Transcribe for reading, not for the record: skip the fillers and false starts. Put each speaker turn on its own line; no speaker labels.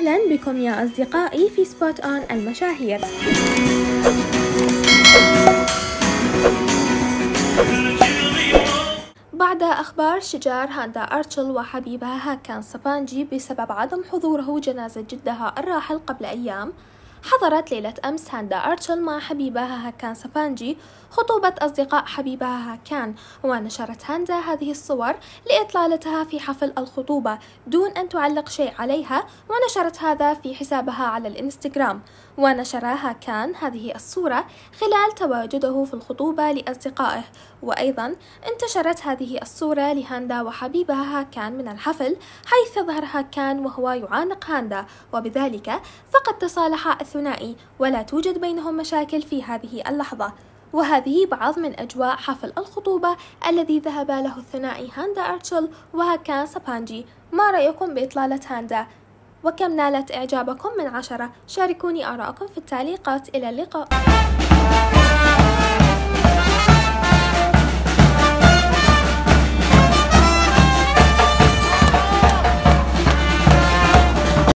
أهلا بكم يا أصدقائي في سبوت أون المشاهير. بعد أخبار شجار هاندا أرتشل وحبيبها هاكان سابانجي بسبب عدم حضوره جنازة جدها الراحل قبل أيام، حضرت ليلة أمس هاندا أرتشل مع حبيبها هاكان سابانجي خطوبة أصدقاء حبيبها هاكان، ونشرت هاندا هذه الصور لإطلالتها في حفل الخطوبة دون أن تعلق شيء عليها، ونشرت هذا في حسابها على الإنستغرام. ونشر هاكان هذه الصورة خلال تواجده في الخطوبة لأصدقائه، وأيضا انتشرت هذه الصورة لهاندا وحبيبها هاكان من الحفل، حيث ظهر هاكان وهو يعانق هاندا، وبذلك فقد تصالح الثنائي ولا توجد بينهم مشاكل في هذه اللحظة. وهذه بعض من أجواء حفل الخطوبة الذي ذهب له الثنائي هاندا أرتشل وهاكان سابانجي. ما رأيكم بإطلالة هاندا؟ وكم نالت إعجابكم من 10؟ شاركوني آراءكم في التعليقات. إلى اللقاء.